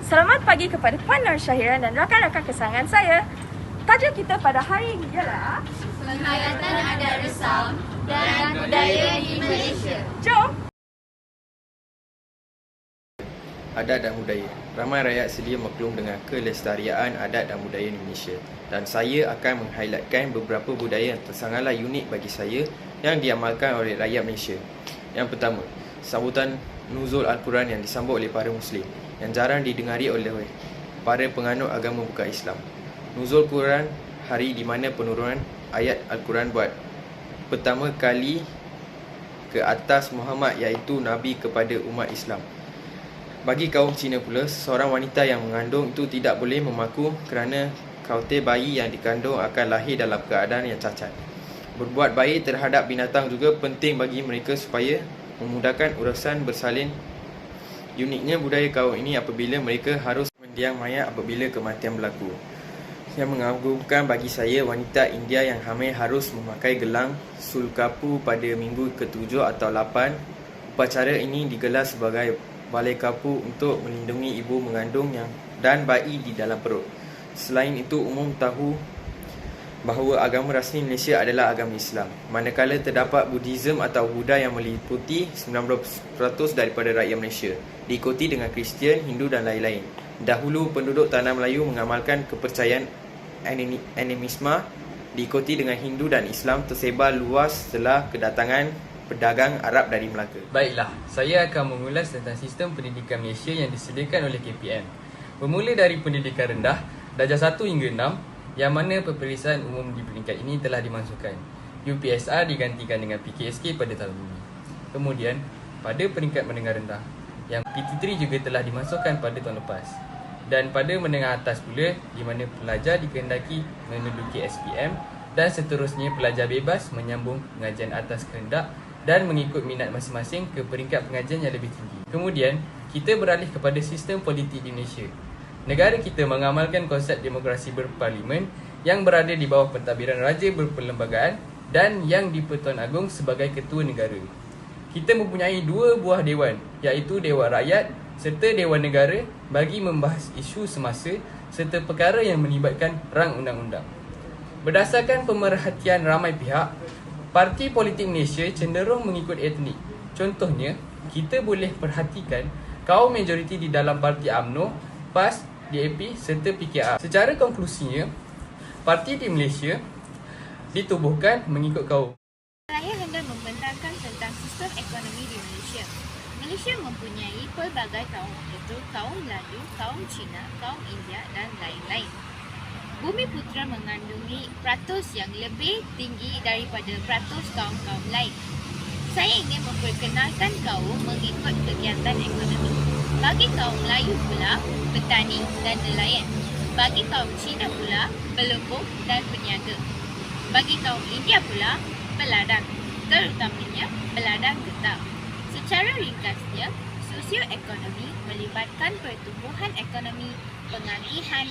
Selamat pagi kepada Puan Nur Syahiran dan rakan-rakan kesayangan saya. Tajuk kita pada hari ini ialah Penghayatan Adat Resam dan Budaya di Malaysia. Jom! Adat dan budaya. Ramai rakyat sedia maklum dengan kelestarian adat dan budaya Indonesia, dan saya akan menghighlightkan beberapa budaya yang sangatlah unik bagi saya yang diamalkan oleh rakyat Malaysia. Yang pertama, sambutan nuzul Al-Quran yang disambut oleh para Muslim yang jarang didengari oleh para penganut agama bukan Islam. Nuzul Quran, hari di mana penurunan ayat Al-Quran buat pertama kali ke atas Muhammad, iaitu Nabi kepada umat Islam. Bagi kaum Cina pula, seorang wanita yang mengandung itu tidak boleh memaku kerana khawatir bayi yang dikandung akan lahir dalam keadaan yang cacat. Berbuat baik terhadap binatang juga penting bagi mereka supaya memudahkan urusan bersalin. Uniknya budaya kaum ini apabila mereka harus mendiang mayat apabila kematian berlaku. Yang mengagumkan bagi saya, wanita India yang hamil harus memakai gelang sulkapu pada minggu ke-7 atau 8. Upacara ini digelar sebagai balai kapu untuk melindungi ibu mengandung dan bayi di dalam perut. Selain itu, umum tahu bahawa agama rasmi Malaysia adalah agama Islam, manakala terdapat Buddhism atau Buddha yang meliputi 90% daripada rakyat Malaysia, diikuti dengan Kristian, Hindu dan lain-lain. Dahulu penduduk tanah Melayu mengamalkan kepercayaan animisme, diikuti dengan Hindu dan Islam tersebar luas setelah kedatangan pedagang Arab dari Melaka. Baiklah, saya akan mengulas tentang sistem pendidikan Malaysia yang disediakan oleh KPM. Bermula dari pendidikan rendah, darjah 1 hingga 6, yang mana peperiksaan umum di peringkat ini telah dimasukkan. UPSR digantikan dengan PKSK pada tahun ini. Kemudian, pada peringkat menengah rendah, yang PT3 juga telah dimasukkan pada tahun lepas. Dan pada menengah atas pula, di mana pelajar dikehendaki menduduki SPM dan seterusnya pelajar bebas menyambung pengajian atas kehendak dan mengikut minat masing-masing ke peringkat pengajian yang lebih tinggi. Kemudian, kita beralih kepada sistem politik di Malaysia. Negara kita mengamalkan konsep demokrasi berparlimen yang berada di bawah pentadbiran Raja Berperlembagaan dan yang di-Pertuan Agong sebagai ketua negara. Kita mempunyai 2 buah dewan, iaitu Dewan Rakyat serta Dewan Negara bagi membahas isu semasa serta perkara yang melibatkan rang undang-undang. Berdasarkan pemerhatian ramai pihak, parti politik Malaysia cenderung mengikut etnik. Contohnya, kita boleh perhatikan kaum majoriti di dalam parti UMNO, PAS, DAP serta PKR. Secara konklusinya, parti di Malaysia ditubuhkan mengikut kaum. Saya hendak membentangkan tentang sistem ekonomi di Malaysia. Malaysia mempunyai pelbagai kaum, iaitu kaum Melayu, kaum Cina, kaum India dan lain-lain. Bumi Putera mengandungi peratus yang lebih tinggi daripada peratus kaum-kaum lain. Saya ingin memperkenalkan kaum mengikut kegiatan ekonomi. Bagi kaum Melayu pula, petani dan nelayan. Bagi kaum Cina pula, pelembung dan peniaga. Bagi kaum India pula, peladang, terutamanya peladang getah. Secara ringkasnya, sosioekonomi melibatkan pertumbuhan ekonomi, pengalihan,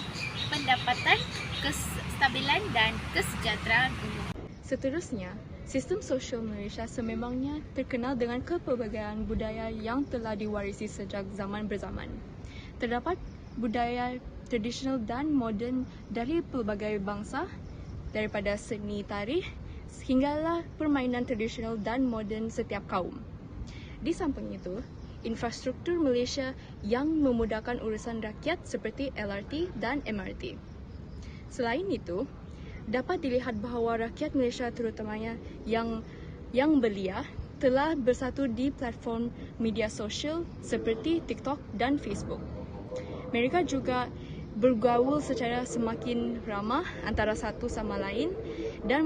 pendapatan, kestabilan dan kesejahteraan umum. Seterusnya, sistem sosial Malaysia sememangnya terkenal dengan kepelbagaian budaya yang telah diwarisi sejak zaman berzaman. Terdapat budaya tradisional dan moden dari pelbagai bangsa, daripada seni tarikh hinggalah permainan tradisional dan moden setiap kaum. Di samping itu, infrastruktur Malaysia yang memudahkan urusan rakyat seperti LRT dan MRT. Selain itu, dapat dilihat bahawa rakyat Malaysia terutamanya yang belia telah bersatu di platform media sosial seperti TikTok dan Facebook. Mereka juga bergaul secara semakin ramah antara satu sama lain dan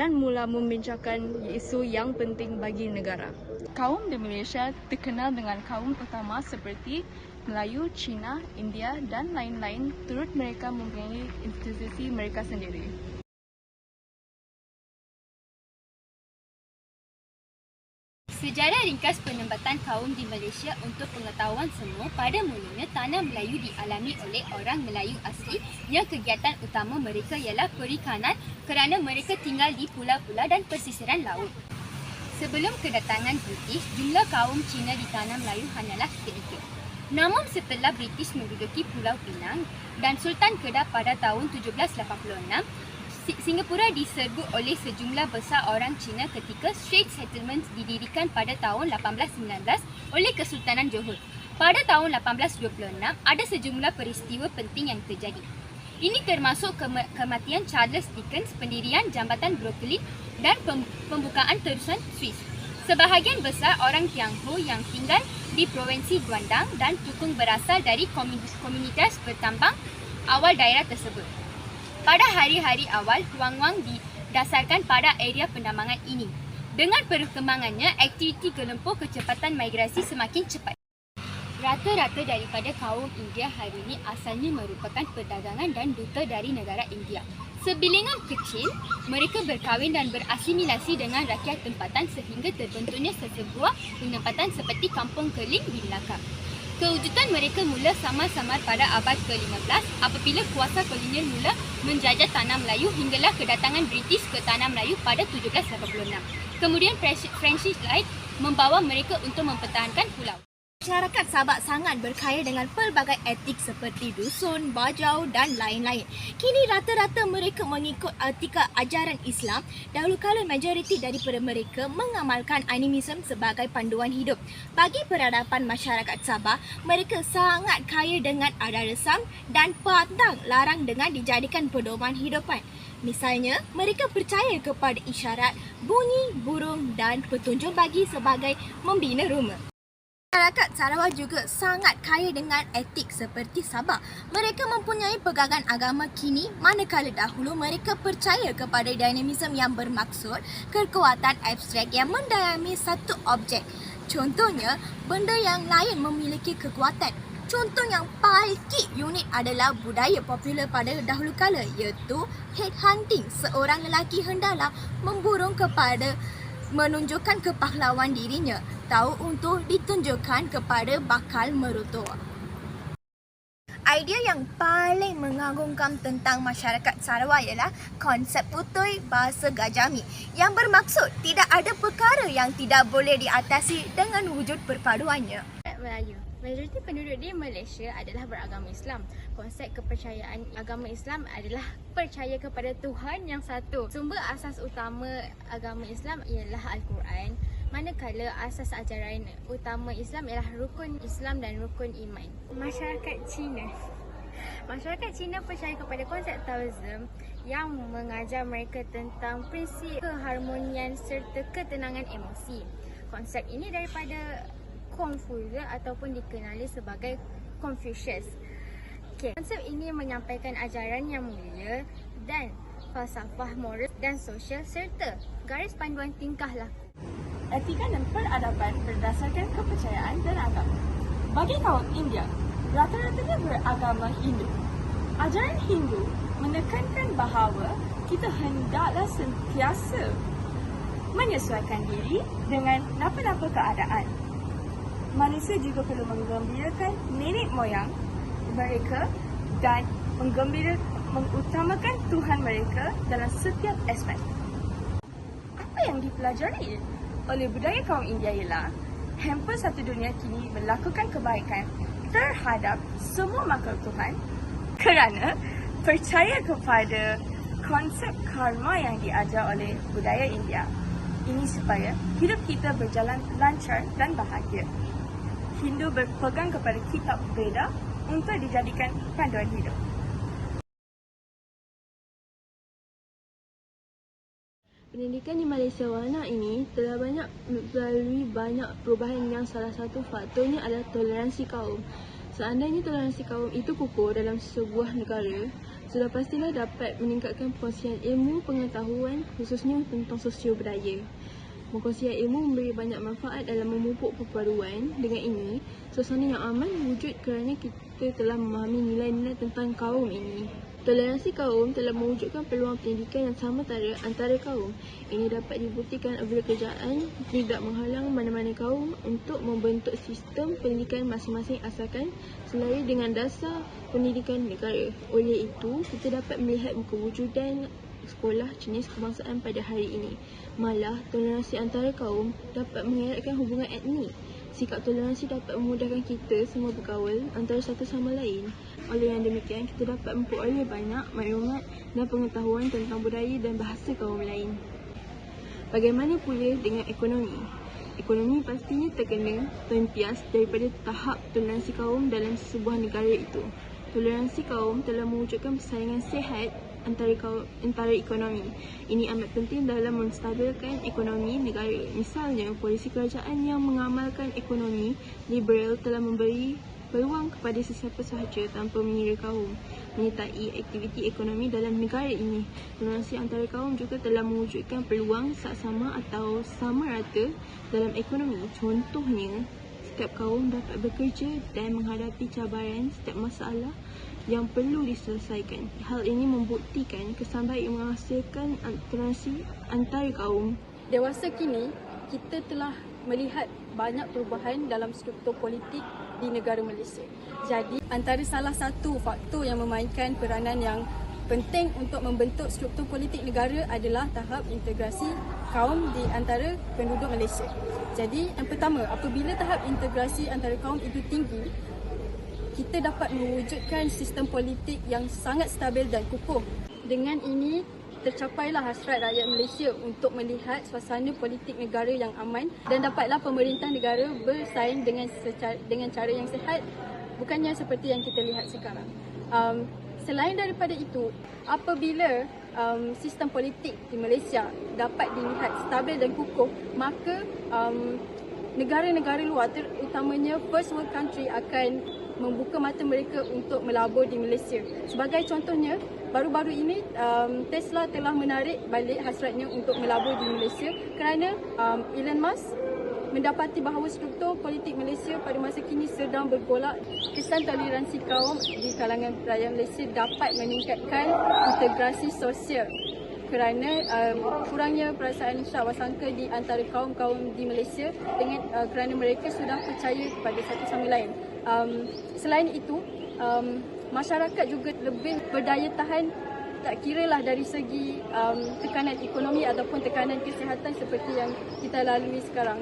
mula membincangkan isu yang penting bagi negara. Kaum di Malaysia terkenal dengan kaum utama seperti Melayu, Cina, India dan lain-lain, turut mereka mempunyai institusi mereka sendiri. Sejarah ringkas penempatan kaum di Malaysia untuk pengetahuan semua, pada mulanya tanah Melayu dialami oleh orang Melayu asli yang kegiatan utama mereka ialah perikanan kerana mereka tinggal di pulau-pulau dan pesisiran laut. Sebelum kedatangan British, jumlah kaum Cina di tanah Melayu hanyalah sedikit. Namun setelah British menduduki Pulau Pinang dan Sultan Kedah pada tahun 1786, Singapura diserbu oleh sejumlah besar orang Cina ketika Straits Settlements didirikan pada tahun 1819 oleh Kesultanan Johor. Pada tahun 1826, ada sejumlah peristiwa penting yang terjadi. Ini termasuk kematian Charles Dickens, pendirian Jambatan Brooklyn dan pembukaan terusan Swiss. Sebahagian besar orang Tionghoa yang tinggal di Provinsi Guangdong dan Tukung berasal dari komunitas bertambang awal daerah tersebut. Pada hari-hari awal, Wang didasarkan pada area penambangan ini. Dengan perkembangannya, aktiviti gelempur kecepatan migrasi semakin cepat. Rata-rata daripada kaum India hari ini asalnya merupakan perdagangan dan duta dari negara India. Sebilangan kecil, mereka berkahwin dan berasimilasi dengan rakyat tempatan sehingga terbentuknya sesebuah penempatan seperti kampung keling di Melaka. Kewujudan mereka mula samar-samar pada abad ke-15 apabila kuasa kolonial mula menjajah tanah Melayu hinggalah kedatangan British ke tanah Melayu pada 1786. Kemudian Francis Light membawa mereka untuk mempertahankan pulau. Masyarakat Sabah sangat berkaya dengan pelbagai etik seperti dusun, bajau dan lain-lain. Kini rata-rata mereka mengikut etika ajaran Islam. Dahulu kala majoriti daripada mereka mengamalkan animisme sebagai panduan hidup. Bagi peradaban masyarakat Sabah, mereka sangat kaya dengan adat resam dan pantang larang dengan dijadikan pedoman hidupan. Misalnya, mereka percaya kepada isyarat, bunyi, burung dan petunjuk bagi sebagai membina rumah. Masyarakat Sarawak juga sangat kaya dengan etik seperti Sabah. Mereka mempunyai pegangan agama kini, manakala dahulu mereka percaya kepada dinamisme yang bermaksud kekuatan abstrak yang mendayami satu objek. Contohnya, benda yang lain memiliki kekuatan. Contoh yang paling unik adalah budaya popular pada dahulu kala, iaitu headhunting. Seorang lelaki hendaklah memburung kepada menunjukkan kepahlawan dirinya, tahu untuk ditunjukkan kepada bakal mertua. Idea yang paling mengagumkan tentang masyarakat Sarawak ialah konsep putui bahasa Gajami yang bermaksud tidak ada perkara yang tidak boleh diatasi dengan wujud perpaduannya. Melayu. Majoriti penduduk di Malaysia adalah beragama Islam. Konsep kepercayaan agama Islam adalah percaya kepada Tuhan yang satu. Sumber asas utama agama Islam ialah Al-Quran, manakala asas ajaran utama Islam ialah rukun Islam dan rukun iman. Masyarakat Cina percaya kepada konsep Taoism yang mengajar mereka tentang prinsip keharmonian serta ketenangan emosi. Konsep ini daripada Confucius ataupun dikenali sebagai Confucius. Konsep ini menyampaikan ajaran yang mulia dan falsafah moral dan sosial serta garis panduan tingkah laku. Etika dan peradaban berdasarkan kepercayaan dan agama. Bagi kaum India, rata-ratanya beragama Hindu. Ajaran Hindu menekankan bahawa kita hendaklah sentiasa menyesuaikan diri dengan napa-napa keadaan. Manusia juga perlu menggembirakan nenek moyang mereka dan mengutamakan Tuhan mereka dalam setiap aspek. Apa yang dipelajari oleh budaya kaum India ialah hampir satu dunia kini melakukan kebaikan terhadap semua makhluk Tuhan kerana percaya kepada konsep karma yang diajar oleh budaya India. Ini supaya hidup kita berjalan lancar dan bahagia. Hindu berpegang kepada kitab Veda untuk dijadikan panduan hidup. Pendidikan di Malaysia Warna ini telah melalui banyak perubahan yang salah satu faktornya adalah toleransi kaum. Seandainya toleransi kaum itu kukuh dalam sebuah negara, sudah pastilah dapat meningkatkan perkongsian ilmu pengetahuan khususnya tentang sosio budaya. Perkongsian ilmu memberi banyak manfaat dalam memupuk perpaduan. Dengan ini, suasana yang aman wujud kerana kita telah memahami nilai-nilai tentang kaum ini. Toleransi kaum telah mewujudkan peluang pendidikan yang sama antara kaum. Ini dapat dibuktikan apabila kerajaan tidak menghalang mana-mana kaum untuk membentuk sistem pendidikan masing-masing asalkan selari dengan dasar pendidikan negara. Oleh itu, kita dapat melihat kewujudan sekolah jenis kebangsaan pada hari ini. Malah, toleransi antara kaum dapat mengeratkan hubungan etnik. Sikap toleransi dapat memudahkan kita semua bergaul antara satu sama lain. Oleh yang demikian, kita dapat memperoleh banyak maklumat dan pengetahuan tentang budaya dan bahasa kaum lain. Bagaimana pula dengan ekonomi? Ekonomi pastinya terkena tempias daripada tahap toleransi kaum dalam sebuah negara itu. Toleransi kaum telah mewujudkan persaingan sihat antara ekonomi. Ini amat penting dalam menstabilkan ekonomi negara. Misalnya, polisi kerajaan yang mengamalkan ekonomi liberal telah memberi peluang kepada sesiapa sahaja tanpa mengira kaum menyertai aktiviti ekonomi dalam negara ini. Toleransi antara kaum juga telah mewujudkan peluang saksama atau sama rata dalam ekonomi. Contohnya, setiap kaum dapat bekerja dan menghadapi cabaran setiap masalah yang perlu diselesaikan. Hal ini membuktikan kesan baik menghasilkan toleransi antara kaum. Dewasa kini, kita telah melihat banyak perubahan dalam struktur politik di negara Malaysia. Jadi, antara salah satu faktor yang memainkan peranan yang penting untuk membentuk struktur politik negara adalah tahap integrasi kaum di antara penduduk Malaysia. Jadi, yang pertama, apabila tahap integrasi antara kaum itu tinggi, kita dapat mewujudkan sistem politik yang sangat stabil dan kukuh. Dengan ini, tercapailah hasrat rakyat Malaysia untuk melihat suasana politik negara yang aman dan dapatlah pemerintah negara bersaing dengan cara yang sihat, bukannya seperti yang kita lihat sekarang. Selain daripada itu, apabila sistem politik di Malaysia dapat dilihat stabil dan kukuh, maka negara-negara luar, terutamanya first world country, akan membuka mata mereka untuk melabur di Malaysia. Sebagai contohnya, baru-baru ini Tesla telah menarik balik hasratnya untuk melabur di Malaysia kerana Elon Musk mendapati bahawa struktur politik Malaysia pada masa kini sedang bergolak. Kesan toleransi kaum di kalangan rakyat Malaysia dapat meningkatkan integrasi sosial kerana kurangnya perasaan syawasangka di antara kaum-kaum di Malaysia kerana mereka sudah percaya kepada satu sama lain. Selain itu, masyarakat juga lebih berdaya tahan, tak kiralah dari segi tekanan ekonomi ataupun tekanan kesihatan seperti yang kita lalui sekarang.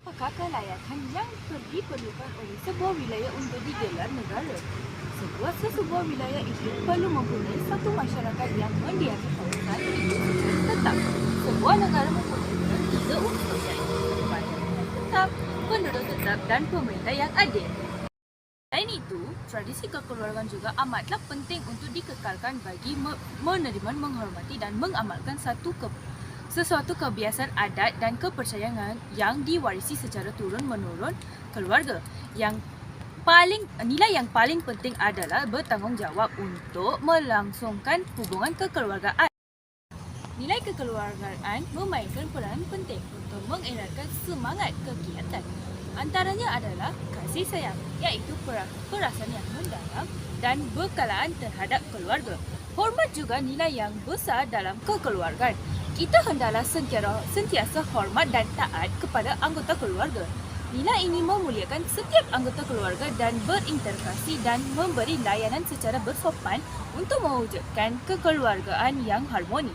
Apakah kelayakan yang diperlukan oleh sebuah wilayah untuk digelar negara? Sebuah wilayah itu perlu mempunyai satu masyarakat yang mendiami kawasan itu secara tetap. Sebuah negara mempunyai tiga unsur, iaitu penduduk tetap, penduduk tetap dan pemerintah yang adil. Selain itu, tradisi kekeluargaan juga amatlah penting untuk dikekalkan bagi menerima, menghormati dan mengamalkan sesuatu kebiasaan adat dan kepercayaan yang diwarisi secara turun-menurun keluarga. Nilai yang paling penting adalah bertanggungjawab untuk melangsungkan hubungan kekeluargaan. Nilai kekeluargaan memainkan peranan penting untuk mengeratkan semangat kegiatan. Antaranya adalah kasih sayang, iaitu perasaan yang mendalam dan berkelaan terhadap keluarga. Hormat juga nilai yang besar dalam kekeluargaan. Kita hendaklah sentiasa hormat dan taat kepada anggota keluarga. Nilai ini memuliakan setiap anggota keluarga dan berinteraksi dan memberi layanan secara bersopan untuk mewujudkan kekeluargaan yang harmoni.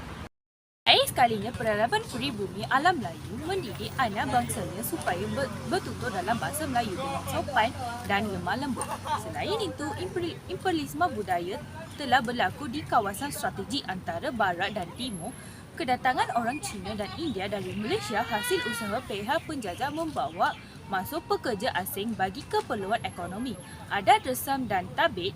Akhir sekalinya, peradaban pribumi alam Melayu mendidik anak bangsanya supaya bertutur dalam bahasa Melayu dengan sopan dan lemah lembut. Selain itu, imperialisme budaya telah berlaku di kawasan strategi antara Barat dan Timur. Kedatangan orang Cina dan India dari Malaysia hasil usaha pihak penjajah membawa masuk pekerja asing bagi keperluan ekonomi. Adat resam dan tabit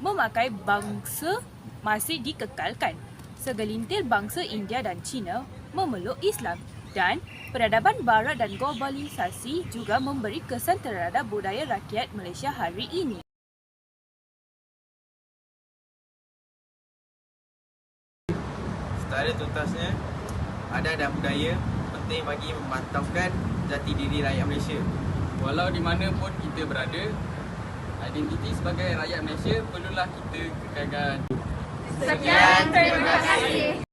memakai bangsa masih dikekalkan. Segelintir bangsa India dan Cina memeluk Islam dan peradaban Barat dan globalisasi juga memberi kesan terhadap budaya rakyat Malaysia hari ini. Secara tuntasnya, adat dan budaya penting bagi memantaukan jati diri rakyat Malaysia. Walau di mana pun kita berada, identiti sebagai rakyat Malaysia perlulah kita kekalkan. Sekian, terima kasih.